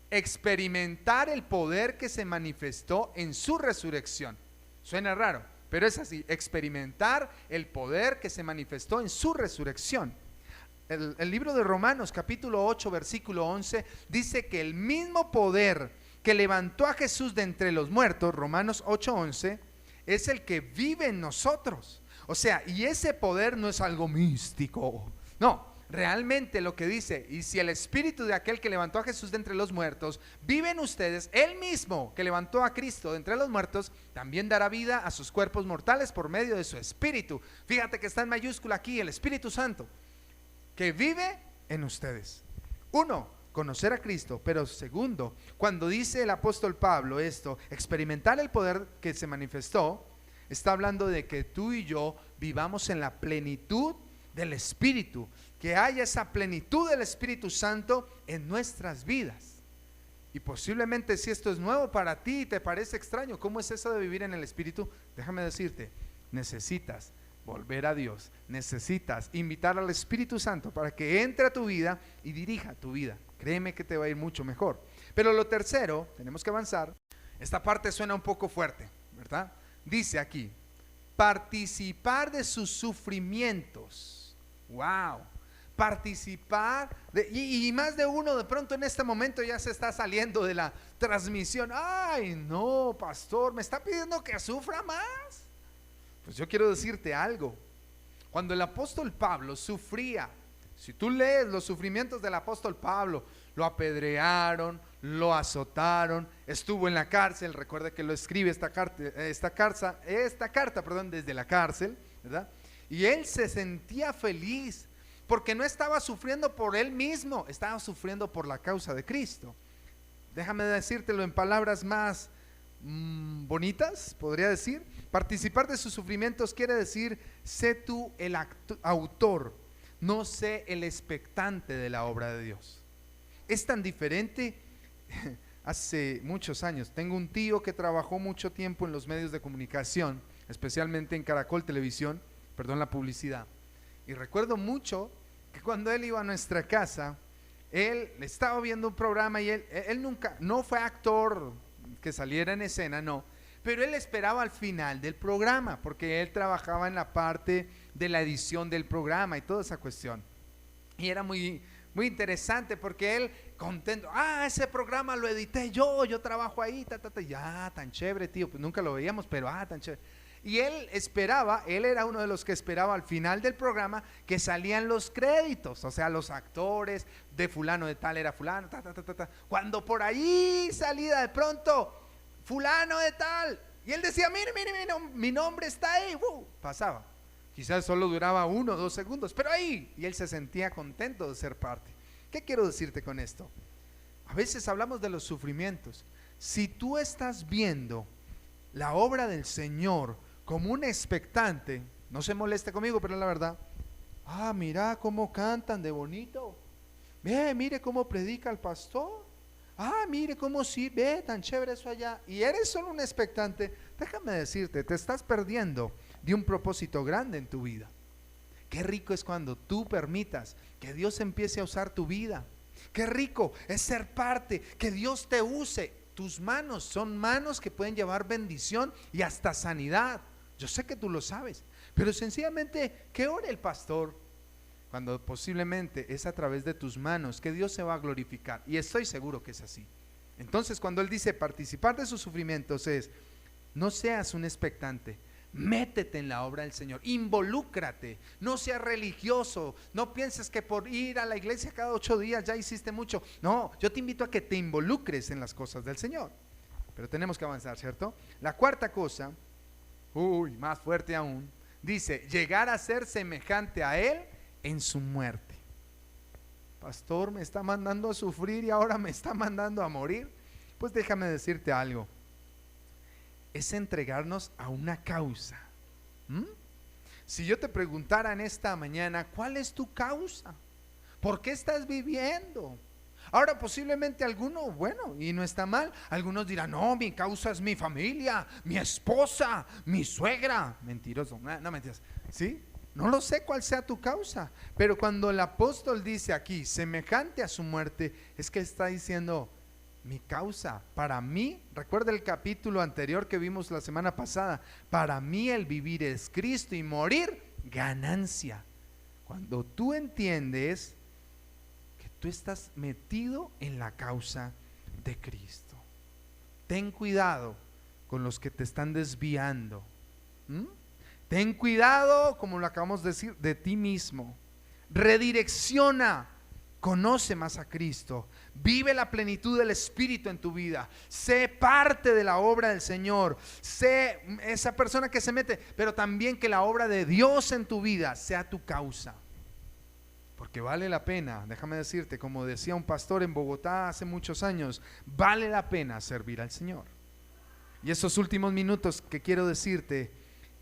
experimentar el poder que se manifestó en su resurrección. Suena raro, pero es así: experimentar el poder que se manifestó en su resurrección. El libro de Romanos capítulo 8 versículo 11 dice que el mismo poder que levantó a Jesús de entre los muertos, Romanos 8:11, es el que vive en nosotros. O sea, y ese poder no es algo místico, no, realmente lo que dice, y si el espíritu de aquel que levantó a Jesús de entre los muertos vive en ustedes, él mismo que levantó a Cristo de entre los muertos, también dará vida a sus cuerpos mortales por medio de su espíritu. Fíjate que está en mayúscula aquí, el Espíritu Santo, que vive en ustedes. Uno, conocer a Cristo, pero segundo, cuando dice el apóstol Pablo esto, experimentar el poder que se manifestó, está hablando de que tú y yo vivamos en la plenitud del Espíritu, que haya esa plenitud del Espíritu Santo en nuestras vidas. Y posiblemente si esto es nuevo para ti y te parece extraño, ¿cómo es eso de vivir en el Espíritu? Déjame decirte, necesitas volver a Dios, necesitas invitar al Espíritu Santo para que entre a tu vida y dirija tu vida. Créeme que te va a ir mucho mejor. Pero lo tercero, tenemos que avanzar. Esta parte suena un poco fuerte, ¿verdad? Dice aquí, participar de sus sufrimientos. Wow. Participar y más de uno de pronto en este momento ya se está saliendo de la transmisión. Ay, no, pastor, ¿me está pidiendo que sufra más? Pues yo quiero decirte algo. Cuando el apóstol Pablo sufría, si tú lees los sufrimientos del apóstol Pablo, lo apedrearon, lo azotaron, estuvo en la cárcel. Recuerda que lo escribe esta carta, desde la cárcel, ¿verdad? Y él se sentía feliz porque no estaba sufriendo por él mismo, estaba sufriendo por la causa de Cristo. Déjame decírtelo en palabras más bonitas, podría decir. Participar de sus sufrimientos quiere decir, sé tú el autor, no sé el expectante de la obra de Dios. Es tan diferente. Hace muchos años tengo un tío que trabajó mucho tiempo en los medios de comunicación, especialmente en Caracol Televisión, perdón la publicidad, y recuerdo mucho que cuando él iba a nuestra casa, él estaba viendo un programa y él nunca, no fue actor que saliera en escena, no, pero él esperaba al final del programa, porque él trabajaba en la parte de la edición del programa y toda esa cuestión, y era muy interesante porque él contento, ese programa lo edité yo trabajo ahí, ya, tan chévere, tío, pues nunca lo veíamos, pero tan chévere. Y él era uno de los que esperaba al final del programa que salían los créditos, o sea, los actores de fulano de tal era fulano, cuando por ahí salía de pronto fulano de tal, y él decía, mire, mi nombre está ahí, pasaba. Quizás solo duraba 1 o 2 segundos, pero ahí, y él se sentía contento de ser parte. ¿Qué quiero decirte con esto? A veces hablamos de los sufrimientos. Si tú estás viendo la obra del Señor como un expectante, no se moleste conmigo, pero es la verdad. Mira cómo cantan de bonito. Mire cómo predica el pastor. Mire cómo sí, ve tan chévere eso allá. Y eres solo un expectante. Déjame decirte, te estás perdiendo de un propósito grande en tu vida. Qué rico es cuando tú permitas que Dios empiece a usar tu vida. Qué rico es ser parte, que Dios te use. Tus manos son manos que pueden llevar bendición y hasta sanidad. Yo sé que tú lo sabes, pero sencillamente, ¿qué ora el pastor? Cuando posiblemente es a través de tus manos que Dios se va a glorificar, y estoy seguro que es así. Entonces, cuando él dice participar de sus sufrimientos es, no seas un expectante, Métete en la obra del Señor, involúcrate, no seas religioso, no pienses que por ir a la iglesia cada 8 días ya hiciste mucho. No, yo te invito a que te involucres en las cosas del Señor. Pero tenemos que avanzar, ¿cierto? La cuarta cosa, más fuerte aún, dice, llegar a ser semejante a Él en su muerte. Pastor, me está mandando a sufrir y ahora me está mandando a morir. Pues déjame decirte algo. Es entregarnos a una causa. Si yo te preguntara en esta mañana, ¿cuál es tu causa? ¿Por qué estás viviendo? Ahora posiblemente alguno, bueno, y no está mal, algunos dirán, no, mi causa es mi familia, mi esposa, mi suegra. Mentiroso, no mentiras, ¿sí? No lo sé cuál sea tu causa, pero cuando el apóstol dice aquí, semejante a su muerte, es que está diciendo, mi causa, para mí, recuerda el capítulo anterior que vimos la semana pasada, para mí el vivir es Cristo y morir, ganancia. Cuando tú entiendes que tú estás metido en la causa de Cristo, ten cuidado con los que te están desviando. Ten cuidado, como lo acabamos de decir, de ti mismo. Redirecciona. Conoce más a Cristo, vive la plenitud del Espíritu en tu vida, sé parte de la obra del Señor, sé esa persona que se mete, pero también que la obra de Dios en tu vida sea tu causa, porque vale la pena, déjame decirte, como decía un pastor en Bogotá hace muchos años, vale la pena servir al Señor. Y esos últimos minutos que quiero decirte,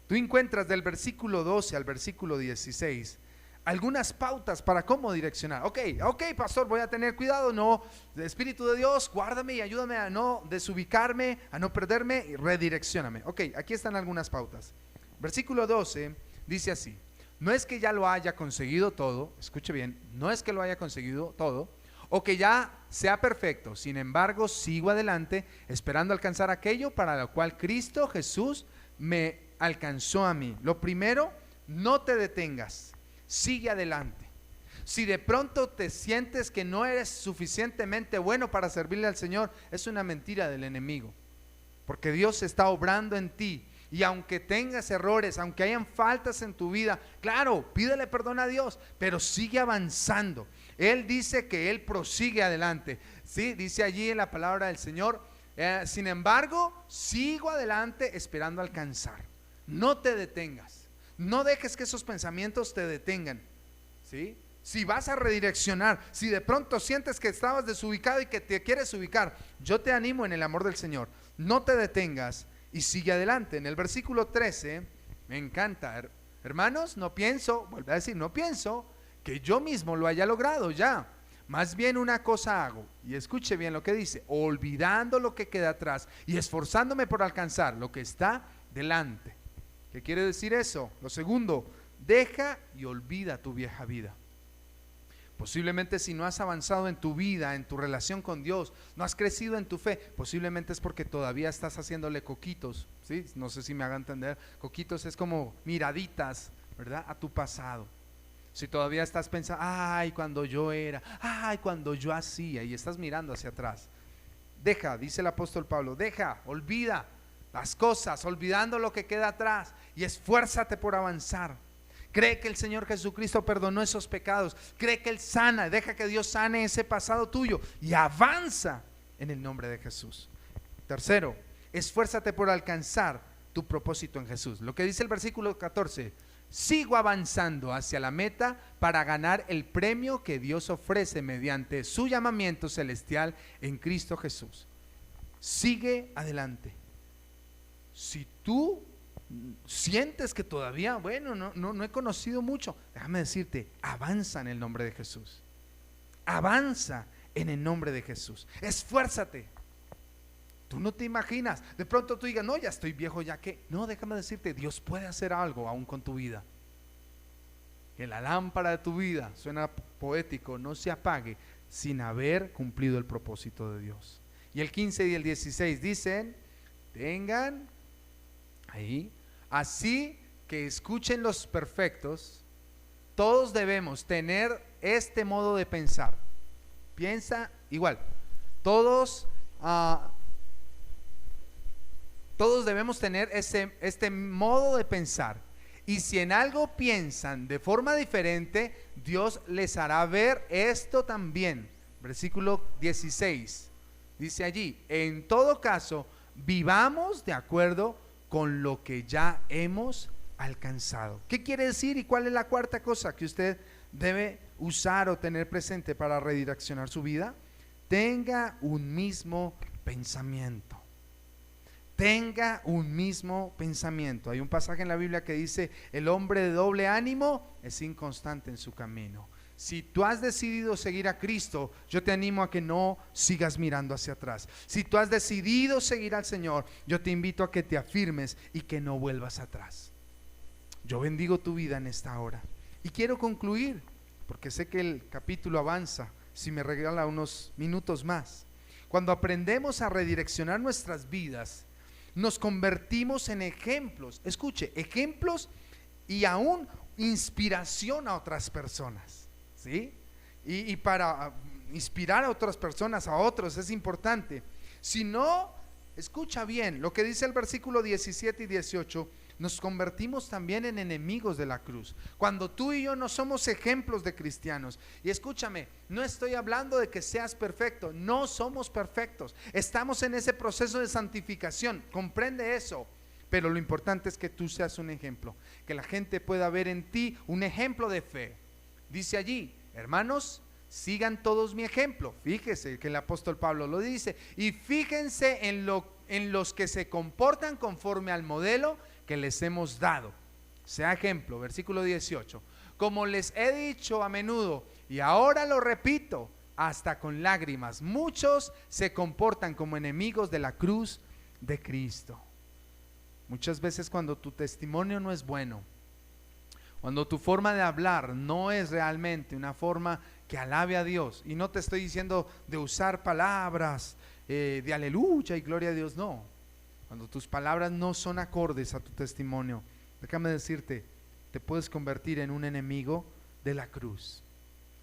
tú encuentras del versículo 12 al versículo 16 algunas pautas para cómo direccionar. Ok, pastor, voy a tener cuidado, no, Espíritu de Dios, guárdame y ayúdame a no desubicarme, a no perderme y redireccióname. Ok, aquí están algunas pautas. Versículo 12 dice así: no es que ya lo haya conseguido todo, escuche bien, no es que lo haya conseguido todo, o que ya sea perfecto, sin embargo sigo adelante, esperando alcanzar aquello para lo cual Cristo Jesús me alcanzó a mí. Lo primero, no te detengas. Sigue adelante. Si de pronto te sientes que no eres suficientemente bueno para servirle al Señor, es una mentira del enemigo, porque Dios está obrando en ti. Y aunque tengas errores, aunque hayan faltas en tu vida, claro, pídele perdón a Dios, pero sigue avanzando. Él dice que Él prosigue adelante, ¿sí? Dice allí en la palabra del Señor, sin embargo, sigo adelante esperando alcanzar. No te detengas. No dejes que esos pensamientos te detengan, ¿sí? Si vas a redireccionar, si de pronto sientes que estabas desubicado y que te quieres ubicar, yo te animo en el amor del Señor, no te detengas y sigue adelante. En el versículo 13, me encanta, hermanos, no pienso, vuelve a decir, no pienso que yo mismo lo haya logrado ya, más bien una cosa hago, y escuche bien lo que dice, olvidando lo que queda atrás y esforzándome por alcanzar lo que está delante. ¿Qué quiere decir eso? Lo segundo, deja y olvida tu vieja vida. Posiblemente si no has avanzado en tu vida, en tu relación con Dios, no has crecido en tu fe, posiblemente es porque todavía estás haciéndole coquitos, ¿sí? No sé si me haga entender. Coquitos es como miraditas, ¿verdad? A tu pasado. Si todavía estás pensando, ay, cuando yo era, ay, cuando yo hacía, y estás mirando hacia atrás. Deja, dice el apóstol Pablo, deja, olvida las cosas, olvidando lo que queda atrás, y esfuérzate por avanzar. Cree que el Señor Jesucristo perdonó esos pecados, cree que Él sana, deja que Dios sane ese pasado tuyo y avanza en el nombre de Jesús. Tercero, esfuérzate por alcanzar tu propósito en Jesús. Lo que dice el versículo 14, sigo avanzando hacia la meta para ganar el premio que Dios ofrece mediante su llamamiento celestial en Cristo Jesús. Sigue adelante. Si tú sientes que todavía, bueno, no he conocido mucho, déjame decirte, avanza en el nombre de Jesús. Avanza en el nombre de Jesús. Esfuérzate. Tú no te imaginas, de pronto tú digas, no, ya estoy viejo, ya que. No, déjame decirte, Dios puede hacer algo aún con tu vida. Que la lámpara de tu vida, suena poético, no se apague sin haber cumplido el propósito de Dios. Y el 15 y el 16 dicen, tengan ahí, así que escuchen los perfectos, todos debemos tener este modo de pensar. Piensa igual, todos Todos debemos tener este modo de pensar. Y si en algo piensan de forma diferente, Dios les hará ver esto también. Versículo 16 dice allí: en todo caso, vivamos de acuerdo con lo que ya hemos alcanzado. ¿Qué quiere decir y cuál es la cuarta cosa que usted debe usar o tener presente para redireccionar su vida? Tenga un mismo pensamiento. Tenga un mismo pensamiento. Hay un pasaje en la Biblia que dice: el hombre de doble ánimo es inconstante en su camino. Si tú has decidido seguir a Cristo, yo te animo a que no sigas mirando hacia atrás. Si tú has decidido seguir al Señor, yo te invito a que te afirmes y que no vuelvas atrás. Yo bendigo tu vida en esta hora. Y quiero concluir, porque sé que el capítulo avanza, si me regala unos minutos más. Cuando aprendemos a redireccionar nuestras vidas, nos convertimos en ejemplos. Escuche, ejemplos y aún inspiración a otras personas, ¿sí? Y para inspirar a otras personas, a otros, es importante. Si no, escucha bien lo que dice el versículo 17 y 18. Nos convertimos también en enemigos de la cruz. Cuando tú y yo no somos ejemplos de cristianos. Y escúchame, no estoy hablando de que seas perfecto. No somos perfectos. Estamos en ese proceso de santificación. Comprende eso. Pero lo importante es que tú seas un ejemplo. Que la gente pueda ver en ti un ejemplo de fe. Dice allí: hermanos, sigan todos mi ejemplo. Fíjese que el apóstol Pablo lo dice. Y fíjense en los que se comportan conforme al modelo que les hemos dado. Sea ejemplo. Versículo 18: como les he dicho a menudo y ahora lo repito hasta con lágrimas, muchos se comportan como enemigos de la cruz de Cristo. Muchas veces cuando tu testimonio no es bueno, cuando tu forma de hablar no es realmente una forma que alabe a Dios, y no te estoy diciendo de usar palabras de aleluya y gloria a Dios, no. Cuando tus palabras no son acordes a tu testimonio, déjame decirte, te puedes convertir en un enemigo de la cruz.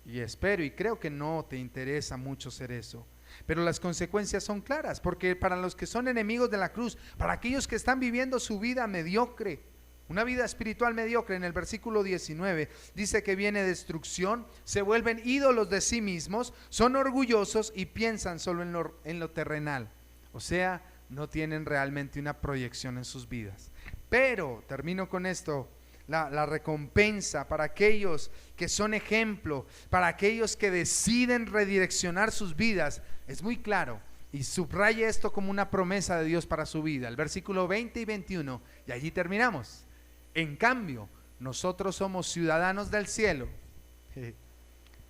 Y espero y creo que no te interesa mucho ser eso. Pero las consecuencias son claras, porque para los que son enemigos de la cruz, para aquellos que están viviendo su vida mediocre, una vida espiritual mediocre, en el versículo 19 dice que viene destrucción, se vuelven ídolos de sí mismos, son orgullosos y piensan solo en lo terrenal. O sea, no tienen realmente una proyección en sus vidas. Pero, termino con esto, la recompensa para aquellos que son ejemplo, para aquellos que deciden redireccionar sus vidas, es muy claro. Y subraye esto como una promesa de Dios para su vida. El versículo 20 y 21, y allí terminamos. En cambio, nosotros somos ciudadanos del cielo.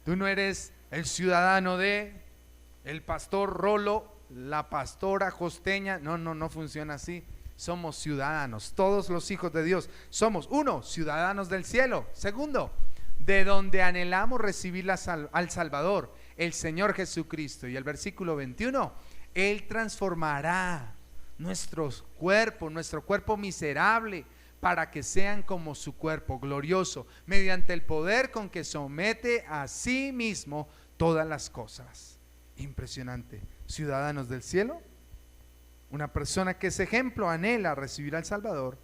Tú no eres el ciudadano de el pastor Rolo, la pastora costeña. No funciona así. Somos ciudadanos, todos los hijos de Dios somos, uno, ciudadanos del cielo. Segundo, de donde anhelamos recibir al Salvador, el Señor Jesucristo. Y el versículo 21, Él transformará nuestro cuerpo miserable, para que sean como su cuerpo glorioso, mediante el poder con que somete a sí mismo todas las cosas. Impresionante. Ciudadanos del cielo, una persona que es ejemplo anhela recibir al Salvador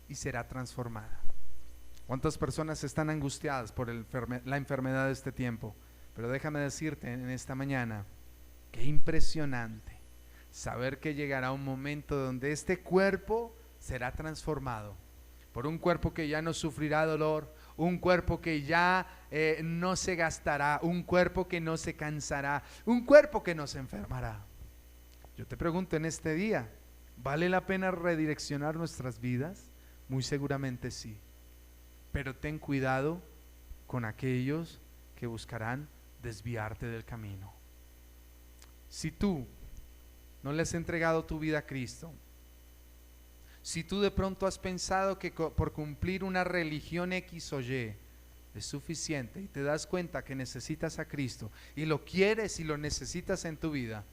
y será transformada. ¿Cuántas personas están angustiadas por la enfermedad de este tiempo? Pero déjame decirte en esta mañana, qué impresionante saber que llegará un momento donde este cuerpo será transformado por un cuerpo que ya no sufrirá dolor, un cuerpo que ya no se gastará, un cuerpo que no se cansará, un cuerpo que no se enfermará. Yo te pregunto en este día, ¿vale la pena redireccionar nuestras vidas? Muy seguramente sí, pero ten cuidado con aquellos que buscarán desviarte del camino. Si tú no le has entregado tu vida a Cristo, si tú de pronto has pensado que por cumplir una religión X o Y es suficiente y te das cuenta que necesitas a Cristo y lo quieres y lo necesitas en tu vida,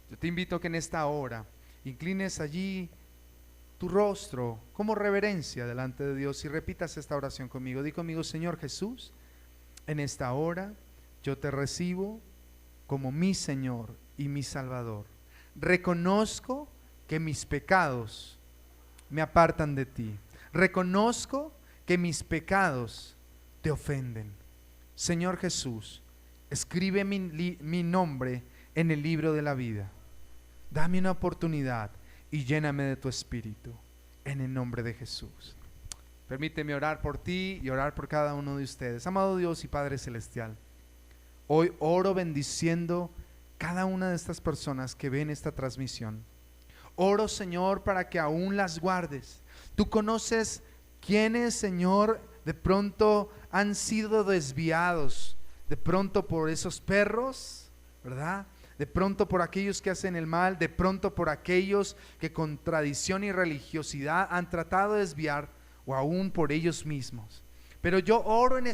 yo te invito a que en esta hora inclines allí tu rostro como reverencia delante de Dios y repitas esta oración conmigo. Di conmigo: Señor Jesús, en esta hora yo te recibo como mi Señor y mi Salvador. Reconozco que mis pecados me apartan de ti. Reconozco que mis pecados te ofenden. Señor Jesús, escribe mi nombre en el libro de la vida. Dame una oportunidad y lléname de tu Espíritu, en el nombre de Jesús. Permíteme orar por ti y orar por cada uno de ustedes. Amado Dios y Padre Celestial, hoy oro bendiciendo cada una de estas personas que ven esta transmisión. Oro, Señor, para que aún las guardes. Tú conoces quiénes, Señor, de pronto han sido desviados, de pronto por esos perros, ¿verdad? De pronto por aquellos que hacen el mal, de pronto por aquellos que con tradición y religiosidad han tratado de desviar, o aún por ellos mismos. Pero yo oro en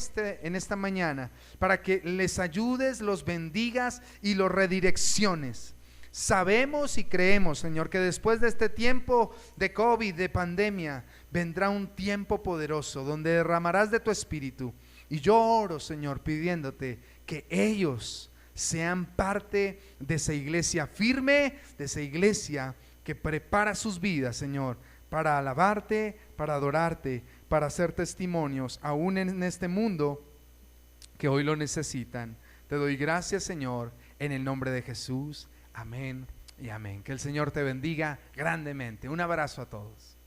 esta mañana para que les ayudes, los bendigas y los redirecciones. Sabemos y creemos, Señor, que después de este tiempo de COVID, de pandemia, vendrá un tiempo poderoso donde derramarás de tu Espíritu. Y yo oro, Señor, pidiéndote que ellos sean parte de esa iglesia firme, de esa iglesia que prepara sus vidas, Señor, para alabarte, para adorarte, para hacer testimonios, aún en este mundo que hoy lo necesitan. Te doy gracias, Señor, en el nombre de Jesús. Amén y amén. Que el Señor te bendiga grandemente. Un abrazo a todos.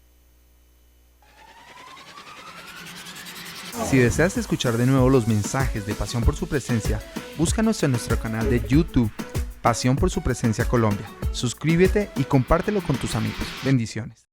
Si deseas escuchar de nuevo los mensajes de Pasión por Su Presencia, búscanos en nuestro canal de YouTube, Pasión por Su Presencia Colombia. Suscríbete y compártelo con tus amigos. Bendiciones.